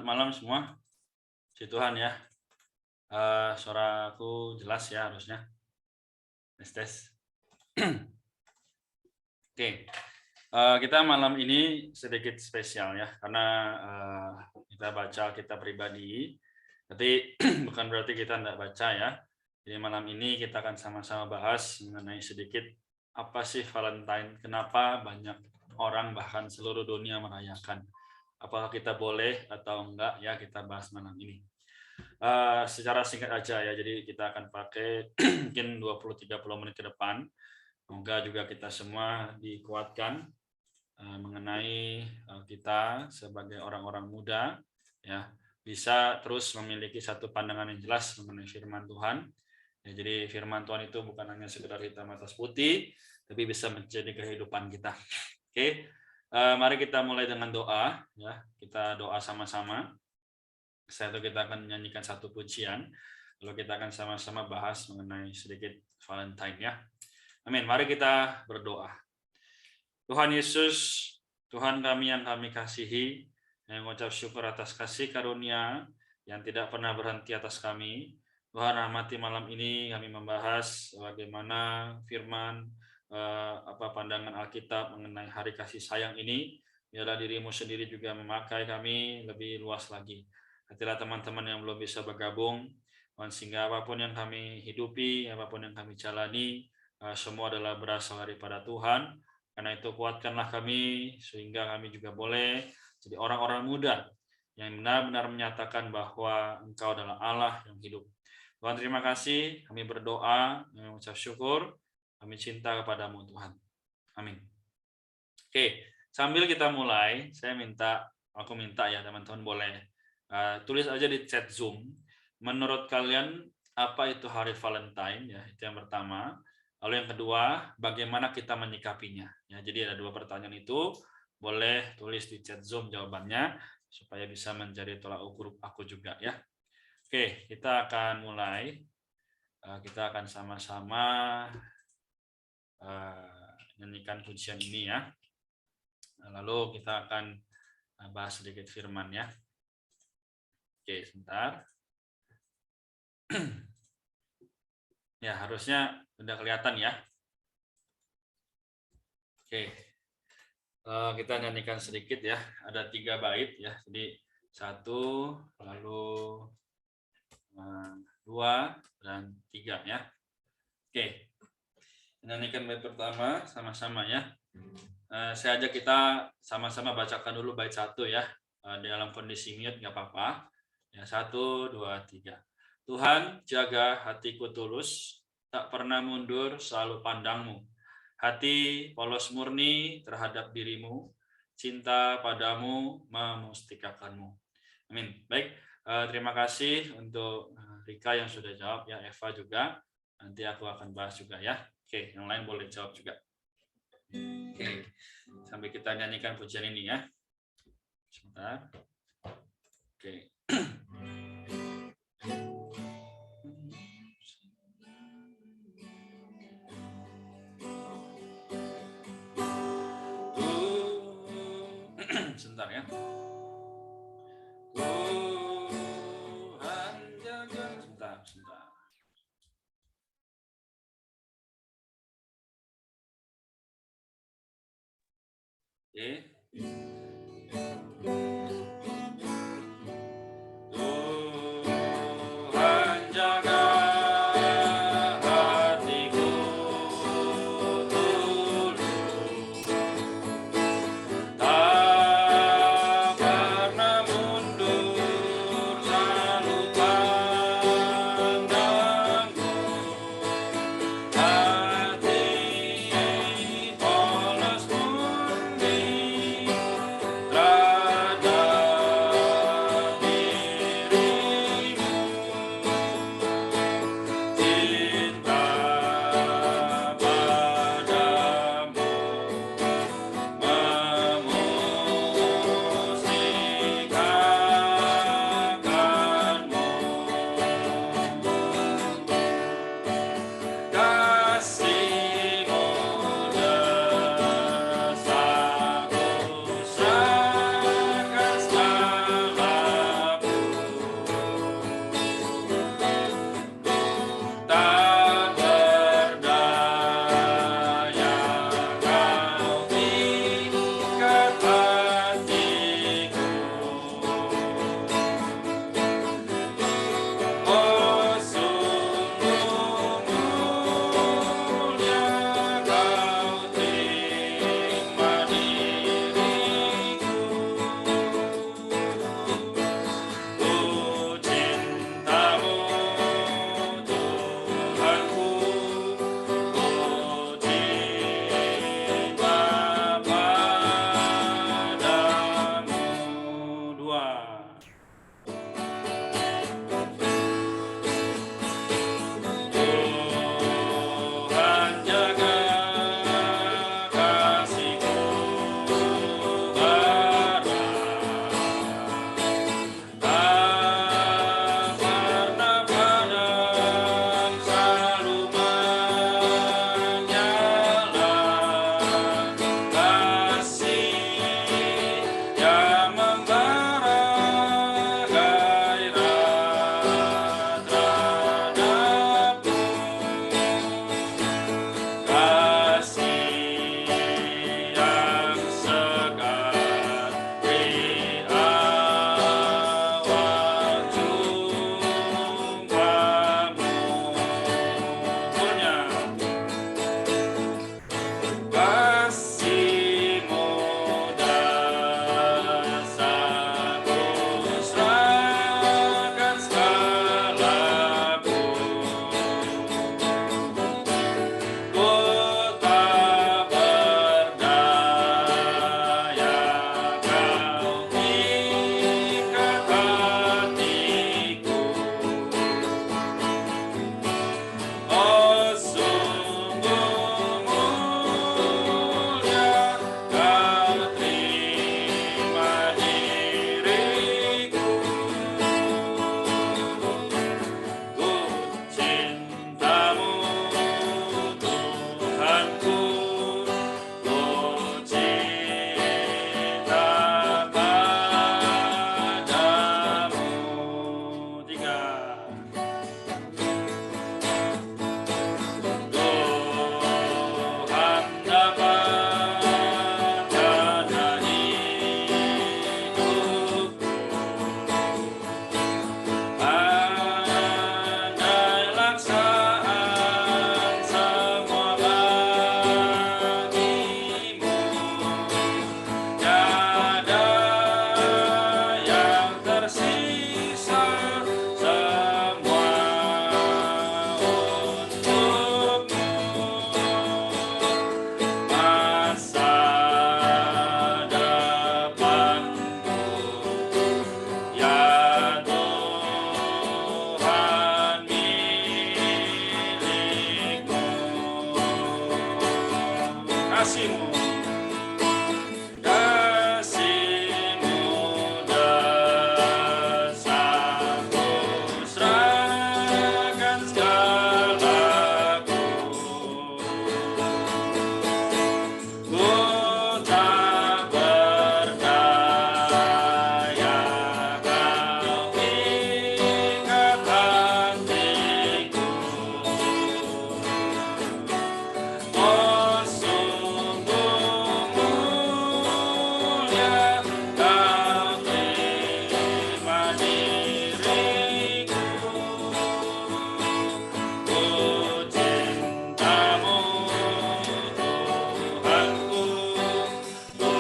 malam semua. Puji Tuhan ya. Suaraku jelas ya harusnya. Tes. Oke. Kita malam ini sedikit spesial ya, karena kita baca kitab pribadi. Tapi bukan berarti kita tidak baca ya. Jadi malam ini kita akan sama-sama bahas mengenai sedikit apa sih Valentine, kenapa banyak orang bahkan seluruh dunia merayakan. Apakah kita boleh atau enggak ya, kita bahas malam ini. Secara singkat aja ya, jadi kita akan pakai mungkin 20-30 menit ke depan. Semoga juga kita semua dikuatkan mengenai kita sebagai orang-orang muda ya, bisa terus memiliki satu pandangan yang jelas mengenai firman Tuhan. Ya, jadi firman Tuhan itu bukan hanya sekedar hitam atas putih, tapi bisa menjadi kehidupan kita. Oke. Mari kita mulai dengan doa ya. Kita doa sama-sama. Setelah itu kita akan menyanyikan satu pujian. Lalu kita akan sama-sama bahas mengenai sedikit Valentine ya. Amin. Mari kita berdoa. Tuhan Yesus, Tuhan kami yang kami kasihi, yang mengucap syukur atas kasih karunia yang tidak pernah berhenti atas kami. Tuhan, rahmati malam ini kami membahas bagaimana firman pandangan Alkitab mengenai hari kasih sayang ini. Biarlah dirimu sendiri juga memakai kami lebih luas lagi. Hatilah teman-teman yang belum bisa bergabung, sehingga apapun yang kami hidupi, apapun yang kami jalani, semua adalah berasal daripada Tuhan. Karena itu kuatkanlah kami, sehingga kami juga boleh jadi orang-orang muda yang benar-benar menyatakan bahwa Engkau adalah Allah yang hidup. Tuhan, terima kasih, kami berdoa, mengucap syukur, kami cinta kepadamu Tuhan. Amin. Oke, sambil kita mulai, aku minta ya teman-teman boleh tulis aja di chat Zoom. Menurut kalian apa itu hari Valentine ya? Itu yang pertama. Lalu yang kedua, bagaimana kita menyikapinya? Ya, jadi ada dua pertanyaan itu. Boleh tulis di chat Zoom jawabannya supaya bisa menjadi tolak ukur aku juga ya. Oke, kita akan mulai. Kita akan sama-sama nyanyikan pujian ini ya. Lalu kita akan bahas sedikit firman ya. Oke, sebentar. Ya, harusnya udah kelihatan ya. Oke. Kita nyanyikan sedikit ya. Ada 3 bait ya. Jadi 1, lalu 2 dan 3 ya. Oke. Nyanyikan bait pertama sama-sama ya. Saya ajak kita sama-sama bacakan dulu bait 1 ya. Dalam kondisi mute nggak apa-apa. Ya, 1, 2, 3. Tuhan, jaga hatiku tulus, tak pernah mundur, selalu pandangmu. Hati polos murni terhadap dirimu, cinta padamu memustikakanmu. Amin. Baik, terima kasih untuk Rika yang sudah jawab ya, Eva juga. Nanti aku akan bahas juga ya. Oke, yang lain boleh jawab juga. Oke, sambil kita nyanyikan pujian ini ya. Sebentar. Oke. Sebentar ya. Tuhan jaga. Sebentar. Oke. kasih-Mu. Kasih-Mu dasar ku serahkan segalaku. Ku tak berdaya, Kau ikat hatiku. Oh sungguh mulia Kau terima diriku. Ku cinta-Mu Tuhanku, ku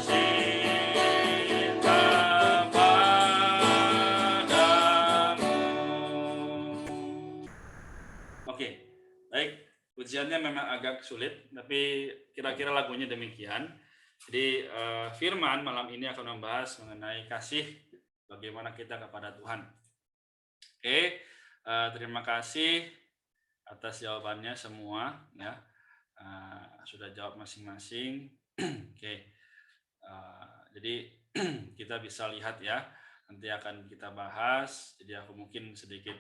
cinta padamu. Oke, baik. Ujiannya memang agak sulit, tapi kira-kira lagunya demikian. Jadi firman malam ini akan membahas mengenai kasih bagaimana kita kepada Tuhan. Oke, terima kasih atas jawabannya semua ya. Sudah jawab masing-masing. Oke. Jadi kita bisa lihat ya, nanti akan kita bahas. Jadi aku mungkin sedikit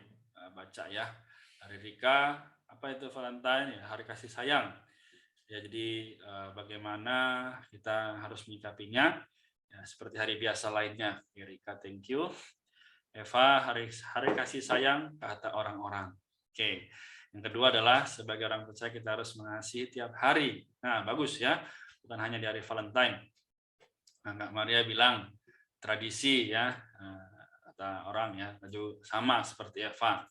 baca ya. Dari Rika, apa itu Valentine? Ya, hari kasih sayang. Ya, jadi bagaimana kita harus menyikapinya? Ya, seperti hari biasa lainnya. Ya, Rika, thank you. Eva, hari kasih sayang kata orang-orang. Oke. Yang kedua adalah sebagai orang percaya kita harus mengasihi tiap hari. Nah, bagus ya. Bukan hanya di hari Valentine. Nah, Kak Maria bilang tradisi ya, kata orang ya, baju sama seperti Eva.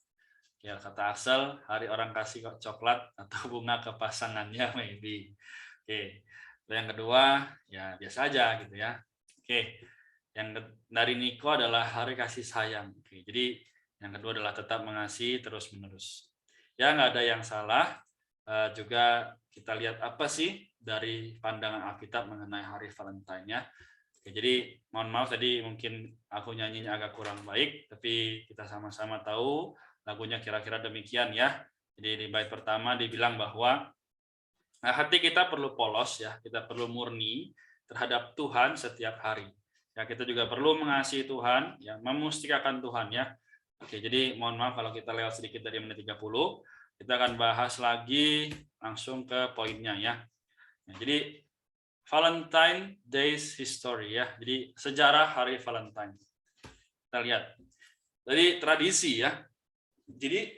Ya, kata Axel, hari orang kasih coklat atau bunga ke pasangannya maybe. Oke. Yang kedua, ya biasa aja gitu ya. Oke. Yang dari Niko adalah hari kasih sayang. Oke. Jadi yang kedua adalah tetap mengasihi terus-menerus. Ya, nggak ada yang salah. Juga kita lihat apa sih dari pandangan Alkitab mengenai hari Valentine ya. Oke, jadi mohon maaf tadi mungkin aku nyanyinya agak kurang baik, tapi kita sama-sama tahu lagunya kira-kira demikian ya. Jadi di bait pertama dibilang bahwa hati kita perlu polos ya, kita perlu murni terhadap Tuhan setiap hari. Ya, kita juga perlu mengasihi Tuhan, ya, memustikakan Tuhan ya. Oke, jadi mohon maaf kalau kita lewat sedikit dari menit 30. Kita akan bahas lagi langsung ke poinnya ya. Nah, jadi Valentine Days History ya. Jadi sejarah hari Valentine. Kita lihat. Dari tradisi ya. Jadi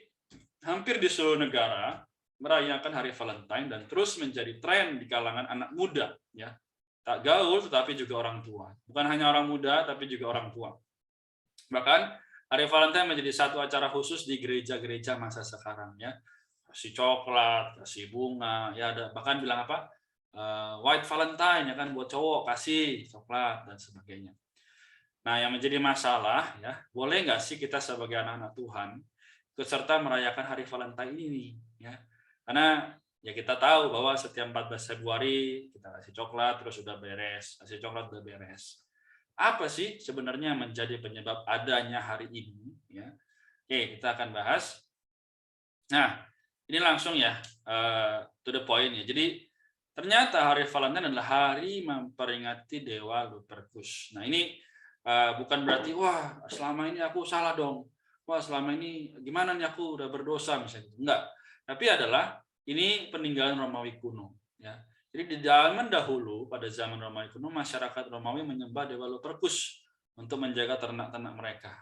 hampir di seluruh negara merayakan hari Valentine dan terus menjadi tren di kalangan anak muda ya. Tak gaul tetapi juga orang tua. Bukan hanya orang muda tapi juga orang tua. Bahkan hari Valentine menjadi satu acara khusus di gereja-gereja masa sekarang ya. Kasih coklat, kasih bunga, ya ada bahkan bilang apa? White Valentine ya kan buat cowok kasih coklat dan sebagainya. Nah, yang menjadi masalah ya, boleh nggak sih kita sebagai anak-anak Tuhan ikut serta merayakan hari Valentine ini ya? Karena ya kita tahu bahwa setiap 14 Februari kita kasih coklat terus udah beres, kasih coklat udah beres. Apa sih sebenarnya menjadi penyebab adanya hari ini ya? Oke, kita akan bahas. Nah, ini langsung ya to the point ya. Jadi ternyata hari Valentine adalah hari memperingati dewa Lupercus. Nah, ini bukan berarti wah selama ini aku salah dong. Wah selama ini gimana nih aku udah berdosa misalnya. Enggak. Tapi adalah ini peninggalan Romawi kuno ya. Jadi di zaman dahulu pada zaman Romawi kuno masyarakat Romawi menyembah dewa Lupercus untuk menjaga ternak-ternak mereka.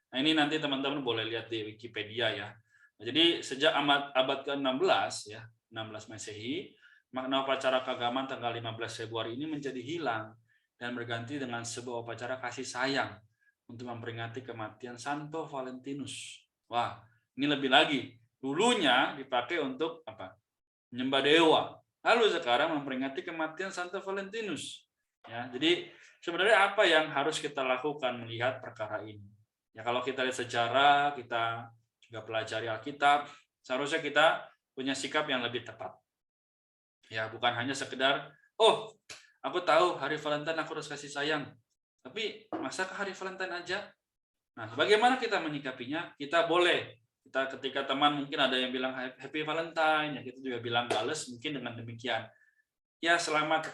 Nah, ini nanti teman-teman boleh lihat di Wikipedia ya. Nah, jadi sejak abad ke-16 ya, 16 Masehi, makna upacara keagamaan tanggal 15 Februari ini menjadi hilang dan berganti dengan sebuah upacara kasih sayang untuk memperingati kematian Santo Valentinus. Wah, ini lebih lagi. Dulunya dipakai untuk apa? Menyembah dewa. Lalu sekarang memperingati kematian Santo Valentinus. Ya, jadi sebenarnya apa yang harus kita lakukan melihat perkara ini? Ya, kalau kita lihat sejarah, kita juga pelajari Alkitab, seharusnya kita punya sikap yang lebih tepat. Ya, bukan hanya sekedar, oh, aku tahu hari Valentine aku harus kasih sayang. Tapi masa ke hari Valentine aja? Nah, bagaimana kita menyikapinya? Kita boleh, kita ketika teman mungkin ada yang bilang Happy Valentine, ya kita juga bilang bales mungkin dengan demikian. ya selamat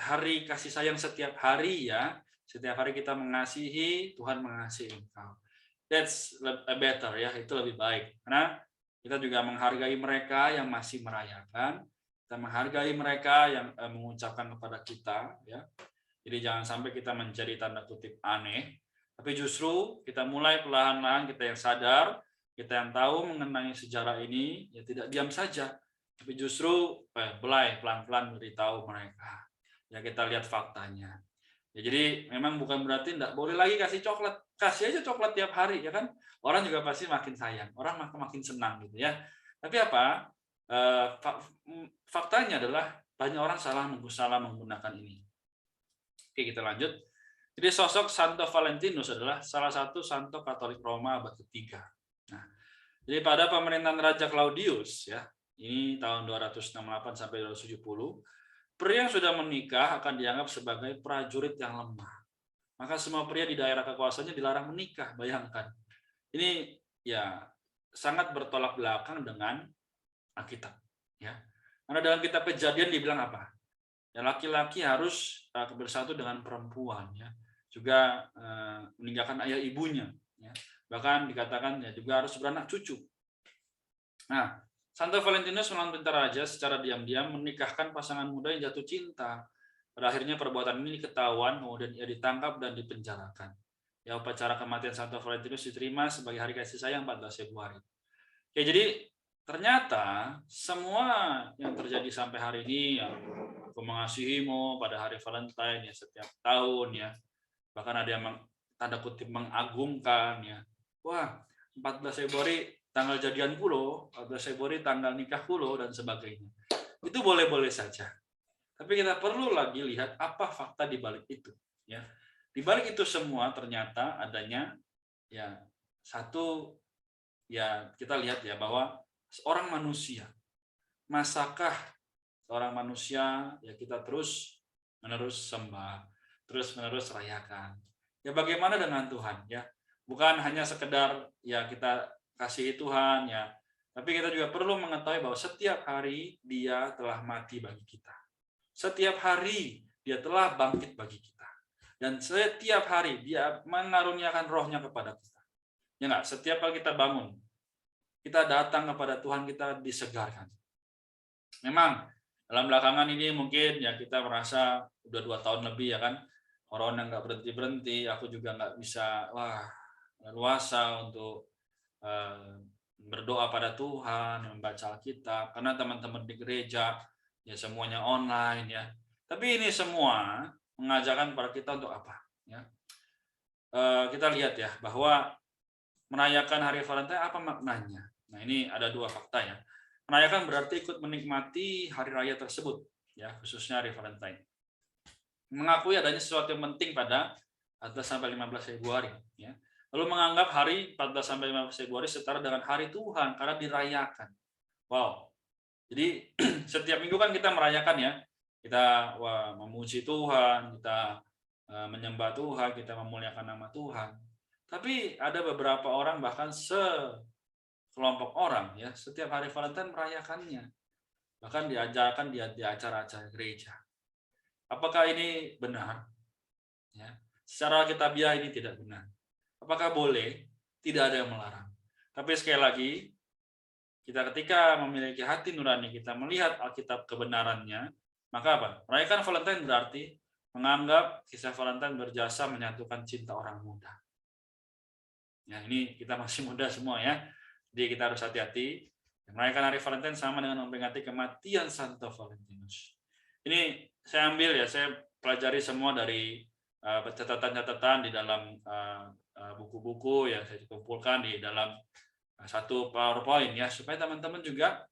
hari kasih sayang setiap hari ya. Setiap hari kita mengasihi, Tuhan mengasihi engkau. That's better ya, itu lebih baik. Karena kita juga menghargai mereka yang masih merayakan, kita menghargai mereka yang mengucapkan kepada kita ya. Jadi jangan sampai kita menjadi tanda kutip aneh, tapi justru kita mulai perlahan-lahan, kita yang sadar, kita yang tahu mengenai sejarah ini, ya tidak diam saja, tapi justru mulai pelan-pelan beritahu mereka. Ya kita lihat faktanya. Ya, jadi memang bukan berarti tidak boleh lagi kasih coklat, kasih aja coklat tiap hari ya kan. Orang juga pasti makin sayang, orang makin senang gitu ya. Tapi apa? Faktanya adalah banyak orang salah menggunakan ini. Oke, kita lanjut. Jadi sosok Santo Valentinus adalah salah satu santo Katolik Roma abad ketiga. Nah, jadi pada pemerintahan Raja Claudius ya, ini tahun 268 sampai 270, pria yang sudah menikah akan dianggap sebagai prajurit yang lemah. Maka semua pria di daerah kekuasaannya dilarang menikah, bayangkan. Ini ya sangat bertolak belakang dengan Alkitab ya. Karena dalam kitab Kejadian dibilang apa? Ya, laki-laki harus bersatu dengan perempuan ya, juga meninggalkan ayah ibunya ya. Bahkan dikatakan ya juga harus beranak cucu. Nah, Santo Valentinus melawan tentara raja secara diam-diam menikahkan pasangan muda yang jatuh cinta. Pada akhirnya perbuatan ini ketahuan, kemudian ia ditangkap dan dipenjarakan. Ya, upacara kematian Santo Valentinus diterima sebagai hari kasih sayang 14 Februari. Oke, jadi ternyata semua yang terjadi sampai hari ini ya, aku mengasihimu pada hari Valentine ya setiap tahun ya. Bahkan ada yang tanda kutip mengagungkan ya. Wah, 14 Februari tanggal jadian pulo, 14 Februari tanggal nikah pulo dan sebagainya. Itu boleh-boleh saja. Tapi kita perlu lagi lihat apa fakta di balik itu ya. Di balik itu semua ternyata adanya ya satu ya kita lihat ya bahwa seorang manusia, masakah seorang manusia ya kita terus menerus sembah, terus menerus rayakan. Ya bagaimana dengan Tuhan ya? Bukan hanya sekedar ya kita kasihi Tuhan ya, tapi kita juga perlu mengetahui bahwa setiap hari Dia telah mati bagi kita. Setiap hari Dia telah bangkit bagi kita. Dan setiap hari Dia mengaruniakan rohnya kepada kita. Ya enggak, setiap kali kita bangun, kita datang kepada Tuhan, kita disegarkan. Memang dalam belakangan ini mungkin ya kita merasa udah 2 tahun lebih ya kan, corona nggak berhenti-berhenti, aku juga nggak bisa leluasa untuk berdoa pada Tuhan, membaca Alkitab, karena teman-teman di gereja ya semuanya online ya. Tapi ini semua mengajarkan pada kita untuk apa? Ya. Kita lihat ya bahwa merayakan hari Valentine apa maknanya? Nah ini ada 2 fakta ya. Merayakan berarti ikut menikmati hari raya tersebut, ya khususnya hari Valentine. Mengakui adanya sesuatu yang penting pada 14 sampai 15 Februari, ya. Lalu menganggap hari 14 sampai 15 Februari setara dengan hari Tuhan karena dirayakan. Wow. Jadi setiap minggu kan kita merayakan ya. Kita memuji Tuhan, kita menyembah Tuhan, kita memuliakan nama Tuhan. Tapi ada beberapa orang bahkan sekelompok orang ya setiap hari Valentine merayakannya. Bahkan diajarkan di acara-acara gereja. Apakah ini benar? Ya. Secara kitabiah ini tidak benar. Apakah boleh? Tidak ada yang melarang. Tapi sekali lagi, kita ketika memiliki hati nurani, kita melihat Alkitab kebenarannya, maka apa? Merayakan Valentine berarti menganggap kisah Valentine berjasa menyatukan cinta orang muda. Ya, ini kita masih muda semua ya. Jadi kita harus hati-hati. Merayakan hari Valentine sama dengan memperingati kematian Santo Valentinus. Ini saya ambil ya, saya pelajari semua dari catatan-catatan di dalam buku-buku yang saya kumpulkan di dalam satu PowerPoint ya, supaya teman-teman juga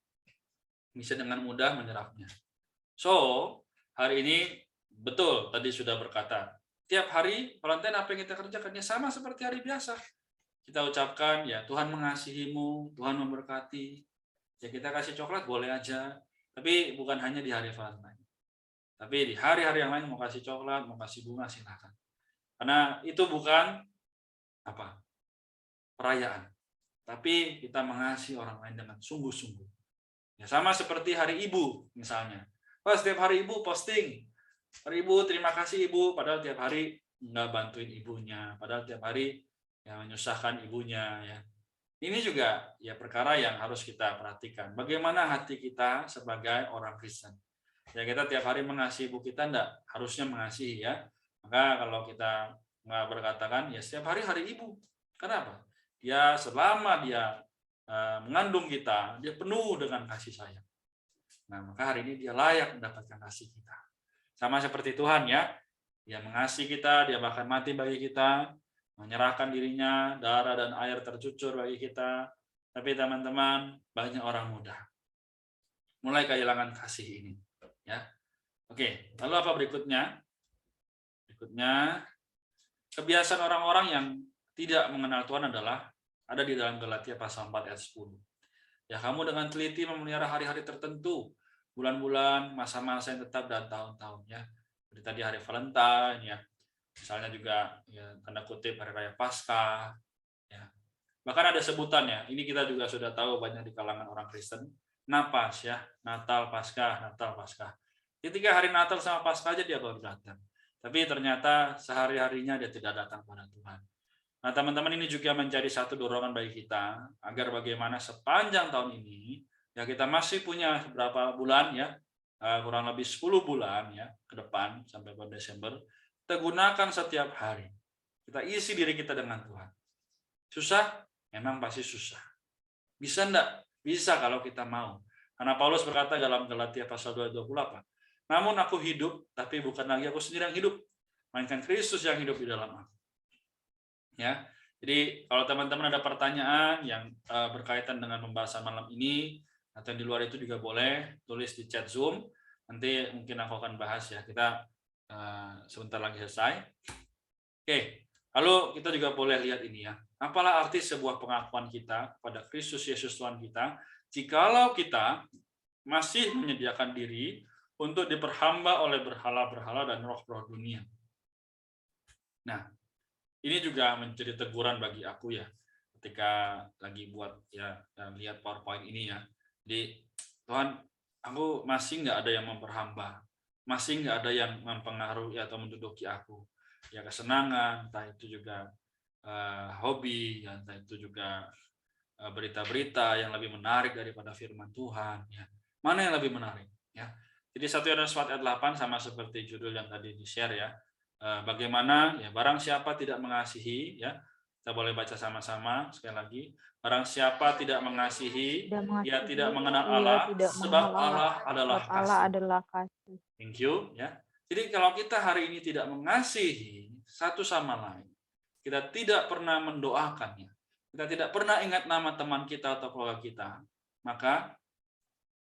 bisa dengan mudah menyerapnya. So, hari ini betul tadi sudah berkata, tiap hari Valentine apa yang kita kerjakan ya sama seperti hari biasa. Kita ucapkan ya Tuhan mengasihimu, Tuhan memberkati. Ya kita kasih coklat boleh aja, tapi bukan hanya di hari Valentine. Tapi di hari-hari yang lain mau kasih coklat, mau kasih bunga silakan. Karena itu bukan apa? Perayaan. Tapi kita mengasihi orang lain dengan sungguh-sungguh. Ya sama seperti hari Ibu misalnya. Wah, setiap hari ibu posting, Ibu terima kasih ibu, padahal tiap hari nggak bantuin ibunya, padahal tiap hari ya menyusahkan ibunya ya. Ini juga ya perkara yang harus kita perhatikan. Bagaimana hati kita sebagai orang Kristen? Ya kita tiap hari mengasihi ibu kita enggak, harusnya mengasihi ya. Maka kalau kita nggak berkatakan ya setiap hari hari ibu. Kenapa? Ya selama dia mengandung kita, dia penuh dengan kasih sayang. Nah, maka hari ini dia layak mendapatkan kasih kita. Sama seperti Tuhan ya. Dia mengasihi kita, dia bahkan mati bagi kita, menyerahkan dirinya, darah dan air tercucur bagi kita. Tapi teman-teman, banyak orang muda mulai kehilangan kasih ini. Ya, oke. Lalu apa berikutnya? Berikutnya, kebiasaan orang-orang yang tidak mengenal Tuhan adalah ada di dalam Galatia pasal 4 ayat 10. Ya, kamu dengan teliti memelihara hari-hari tertentu, bulan-bulan, masa-masa yang tetap dan tahun-tahun ya. Seperti tadi hari Valentine ya. Misalnya juga ya tanda kutip hari raya Paskah ya. Bahkan ada sebutannya. Ini kita juga sudah tahu banyak di kalangan orang Kristen. Napas ya, Natal, Paskah, Natal, Paskah. Ketika hari Natal sama Paskah aja dia baru datang. Tapi ternyata sehari-harinya dia tidak datang pada Tuhan. Nah, teman-teman, ini juga menjadi satu dorongan bagi kita agar bagaimana sepanjang tahun ini ya kita masih punya beberapa bulan ya, kurang lebih 10 bulan ya ke depan sampai bulan Desember, kita gunakan setiap hari. Kita isi diri kita dengan Tuhan. Susah? Memang pasti susah. Bisa enggak? Bisa kalau kita mau. Karena Paulus berkata dalam Galatia pasal 2:28, namun aku hidup, tapi bukan lagi aku sendiri yang hidup, melainkan Kristus yang hidup di dalam aku. Ya, jadi kalau teman-teman ada pertanyaan yang berkaitan dengan pembahasan malam ini atau yang di luar itu juga boleh tulis di chat Zoom. Nanti mungkin aku akan bahas ya. Kita sebentar lagi selesai. Oke, lalu kita juga boleh lihat ini ya. Apalah arti sebuah pengakuan kita pada Kristus Yesus Tuhan kita, jikalau kita masih menyediakan diri untuk diperhamba oleh berhala-berhala dan roh-roh dunia. Nah, ini juga menjadi teguran bagi aku ya, ketika lagi buat ya lihat PowerPoint ini ya. Jadi Tuhan, aku masih nggak ada yang memperhamba, masih nggak ada yang mempengaruhi atau menduduki aku. Ya kesenangan, entah itu juga hobi, ya, entah itu juga berita-berita yang lebih menarik daripada firman Tuhan. Ya. Mana yang lebih menarik? Ya. Jadi 1 Yohanes 4 ayat 8 sama seperti judul yang tadi di-share ya. Bagaimana ya barang siapa tidak mengasihi ya, kita boleh baca sama-sama sekali lagi, barang siapa tidak mengasihi ia tidak mengenal Allah sebab Allah adalah kasih. Thank you ya. Jadi kalau kita hari ini tidak mengasihi satu sama lain, kita tidak pernah mendoakannya, kita tidak pernah ingat nama teman kita atau keluarga kita, maka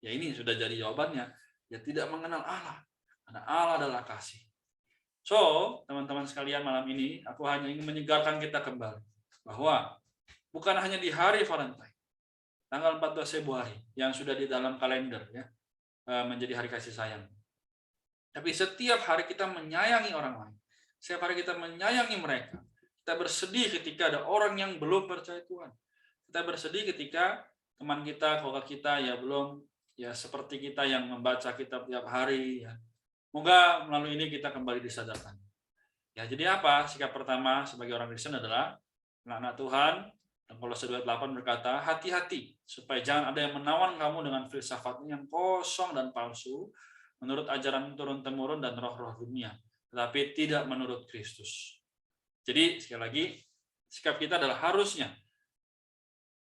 ya ini sudah jadi jawabannya, ya tidak mengenal Allah, karena Allah adalah kasih. So, teman-teman sekalian, malam ini aku hanya ingin menyegarkan kita kembali bahwa bukan hanya di hari Valentine, tanggal 14 Februari yang sudah di dalam kalender ya, menjadi hari kasih sayang. Tapi setiap hari kita menyayangi orang lain. Setiap hari kita menyayangi mereka. Kita bersedih ketika ada orang yang belum percaya Tuhan. Kita bersedih ketika teman kita, keluarga kita ya belum ya seperti kita yang membaca kitab tiap hari ya. Semoga melalui ini kita kembali disadarkan. Ya, jadi apa? Sikap pertama sebagai orang Kristen adalah anak-anak Tuhan. Dan Kolose 2:8 berkata, hati-hati supaya jangan ada yang menawan kamu dengan filsafatnya yang kosong dan palsu, menurut ajaran turun-temurun dan roh-roh dunia, tetapi tidak menurut Kristus. Jadi sekali lagi, sikap kita adalah harusnya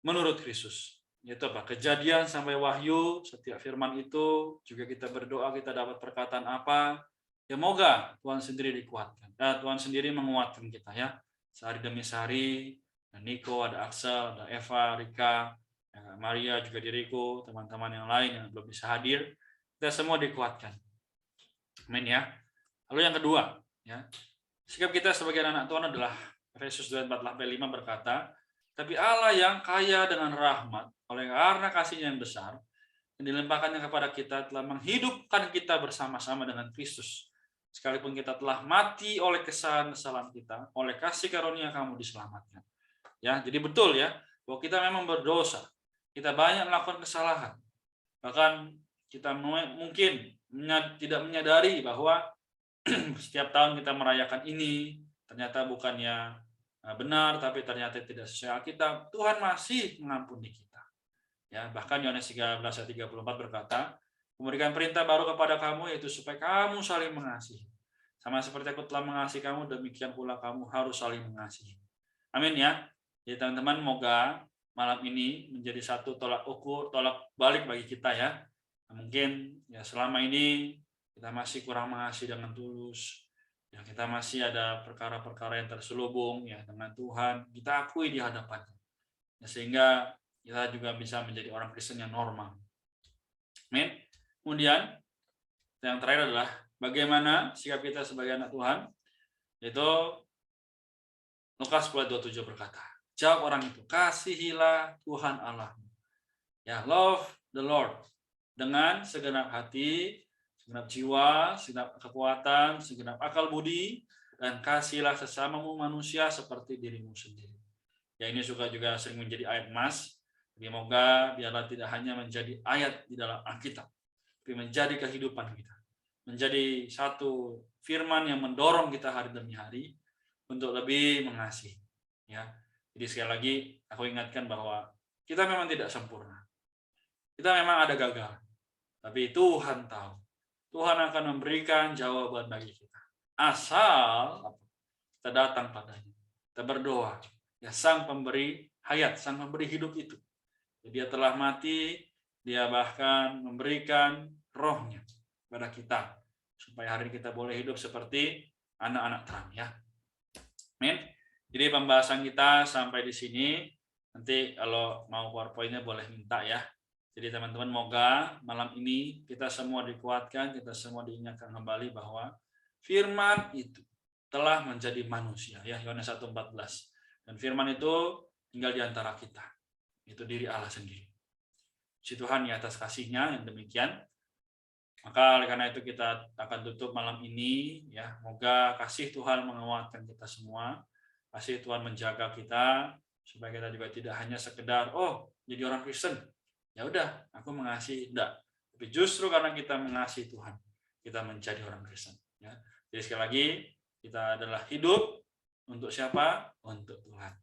menurut Kristus. Yaitu apa? Kejadian sampai Wahyu, setiap firman itu juga kita berdoa kita dapat perkataan apa. Ya moga Tuhan sendiri dikuatkan. Tuhan sendiri menguatkan kita ya. Sehari demi sehari, ada Niko, ada Axel, ada Eva, Rika, ya, Maria juga diriku, teman-teman yang lain yang belum bisa hadir, kita semua dikuatkan. Amin ya. Lalu yang kedua, ya, sikap kita sebagai anak Tuhan adalah Efesus 2:4-5 berkata, tapi Allah yang kaya dengan rahmat, oleh karena kasih-Nya yang besar, yang dilimpahkannya kepada kita telah menghidupkan kita bersama-sama dengan Kristus. Sekalipun kita telah mati oleh kesalahan-kesalahan kita, oleh kasih karunia kamu diselamatkan. Ya, jadi betul ya, bahwa kita memang berdosa. Kita banyak melakukan kesalahan. Bahkan kita mungkin tidak menyadari bahwa setiap tahun kita merayakan ini ternyata bukannya benar, tapi ternyata tidak sesuai Alkitab. Tuhan masih mengampuni kita. Ya, bahkan Yohanes 13 ayat 34 berkata, memberikan perintah baru kepada kamu, yaitu supaya kamu saling mengasihi. Sama seperti aku telah mengasihi kamu, demikian pula kamu harus saling mengasihi. Amin ya. Jadi teman-teman, moga malam ini menjadi satu tolak ukur, tolak balik bagi kita ya. Mungkin ya selama ini kita masih kurang mengasihi dengan tulus. Ya, kita masih ada perkara-perkara yang terselubung ya dengan Tuhan. Kita akui di hadapannya. Ya, sehingga kita juga bisa menjadi orang Kristen yang normal. Amin. Kemudian yang terakhir adalah bagaimana sikap kita sebagai anak Tuhan. Yaitu Lukas 10:27 berkata, jawab orang itu, kasihilah Tuhan Allahmu. Ya, love the Lord dengan segenap hati, segenap jiwa, segenap kekuatan, segenap akal budi, dan kasihilah sesamamu manusia seperti dirimu sendiri. Ya, ini juga sering menjadi ayat emas. Semoga biarlah tidak hanya menjadi ayat di dalam Alkitab, tapi menjadi kehidupan kita. Menjadi satu firman yang mendorong kita hari demi hari untuk lebih mengasihi. Ya, jadi sekali lagi aku ingatkan bahwa kita memang tidak sempurna. Kita memang ada gagal. Tapi Tuhan tahu. Tuhan akan memberikan jawaban bagi kita. Asal kita datang padanya. Kita berdoa. Ya, Sang Pemberi hayat, Sang Pemberi hidup itu. Dia telah mati, Dia bahkan memberikan rohnya kepada kita. Supaya hari ini kita boleh hidup seperti anak-anak terang ya. Amin. Jadi pembahasan kita sampai di sini. Nanti kalau mau PowerPoint-nya boleh minta ya. Jadi teman-teman, moga malam ini kita semua dikuatkan, kita semua diingatkan kembali bahwa firman itu telah menjadi manusia ya, Yohanes 1:14. Dan firman itu tinggal di antara kita. Itu diri Allah sendiri. Si Tuhan di atas kasih-Nya yang demikian. Maka oleh karena itu kita akan tutup malam ini ya. Moga kasih Tuhan menguatkan kita semua. Kasih Tuhan menjaga kita supaya kita juga tidak hanya sekedar jadi orang Kristen. Ya udah, aku mengasihi, enggak. Tapi justru karena kita mengasihi Tuhan, kita menjadi orang Kristen. Ya. Jadi sekali lagi, kita adalah hidup untuk siapa? Untuk Tuhan.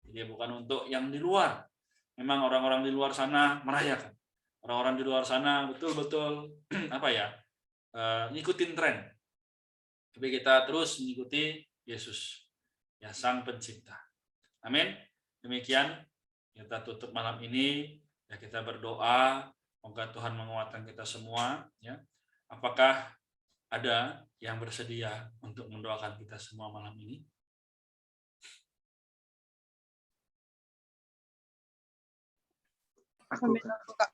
Jadi bukan untuk yang di luar. Memang orang-orang di luar sana merayakan. Orang-orang di luar sana betul-betul ngikutin tren. Tapi kita terus mengikuti Yesus, ya Sang Pencipta. Amin. Demikian kita tutup malam ini. Ya, kita berdoa, semoga Tuhan menguatkan kita semua. Ya. Apakah ada yang bersedia untuk mendoakan kita semua malam ini? Aku, Kak.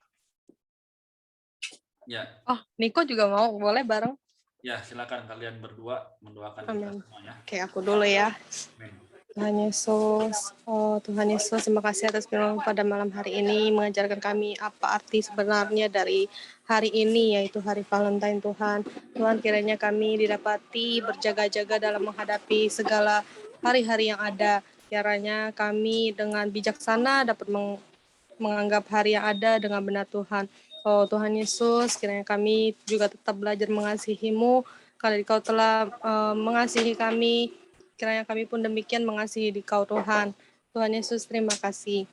Ya. Oh, Niko juga mau, boleh bareng? Ya, silakan kalian berdua mendoakan kita semua ya. Oke, aku dulu ya. Amin. Tuhan Yesus, Tuhan Yesus, terima kasih atas firman pada malam hari ini mengajarkan kami apa arti sebenarnya dari hari ini, yaitu hari Valentine Tuhan. Tuhan, kiranya kami didapati berjaga-jaga dalam menghadapi segala hari-hari yang ada. Kiranya kami dengan bijaksana dapat menganggap hari yang ada dengan benar Tuhan. Oh Tuhan Yesus, kiranya kami juga tetap belajar mengasihi-Mu, karena Engkau telah mengasihi kami. Kiranya kami pun demikian mengasihi Dikau Tuhan. Tuhan Yesus, terima kasih.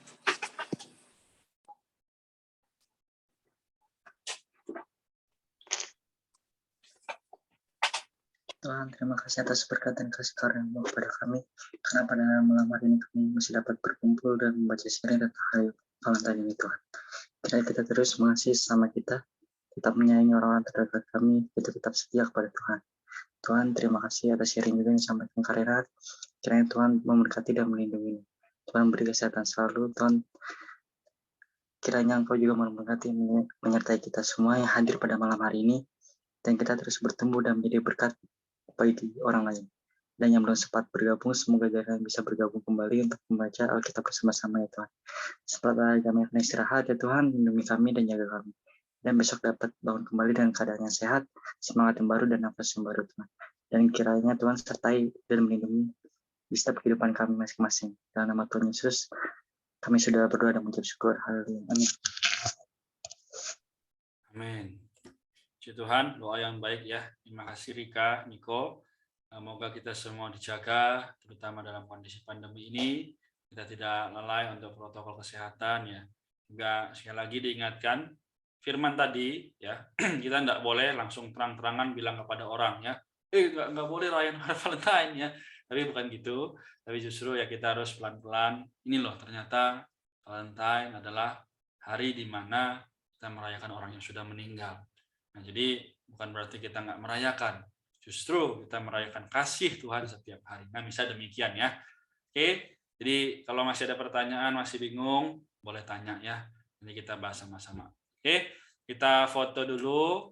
Tuhan, terima kasih atas berkat dan kasih karunia-Mu kepada kami. Karena pada malam hari ini kami masih dapat berkumpul dan membaca syair tentang hari Valentine ini, Tuhan. Kiranya kita terus mengasihi sesama kita, tetap menyayangi orang-orang terdekat kami, kita tetap setia kepada Tuhan. Tuhan, terima kasih atas sharing juga yang disampaikan Kak Renat. Kiranya Tuhan memberkati dan melindungi. Tuhan beri kesehatan selalu. Tuhan, kiranya Engkau juga memberkati, menyertai kita semua yang hadir pada malam hari ini, dan kita terus bertumbuh dan menjadi berkat bagi orang lain. Dan yang belum sempat bergabung, semoga kalian bisa bergabung kembali untuk membaca Alkitab bersama-sama ya Tuhan. Setelah kami akan istirahat ya Tuhan, lindungi kami dan jaga kami. Dan besok dapat bangun kembali dengan keadaan yang sehat, semangat yang baru, dan nafas yang baru Tuhan. Dan kiranya Tuhan sertai dan melindungi di setiap kehidupan kami masing-masing. Dalam nama Tuhan Yesus, kami sudah berdoa dan mengucap syukur. Haleluya. Amin. Amin. Puji Tuhan, doa yang baik ya. Terima kasih Rika, Niko. Semoga kita semua dijaga, terutama dalam kondisi pandemi ini. Kita tidak lalai untuk protokol kesehatan ya. Juga sekali lagi diingatkan, firman tadi ya, kita tidak boleh langsung terang-terangan bilang kepada orang ya, nggak boleh rayain Valentine ya. Tapi bukan gitu, tapi justru ya kita harus pelan-pelan. Ini loh ternyata Valentine adalah hari di mana kita merayakan orang yang sudah meninggal. Nah, jadi bukan berarti kita nggak merayakan. Justru kita merayakan kasih Tuhan setiap hari. Nah, bisa demikian ya. Oke, jadi kalau masih ada pertanyaan, masih bingung, boleh tanya ya. Nanti kita bahas sama-sama. Oke, kita foto dulu.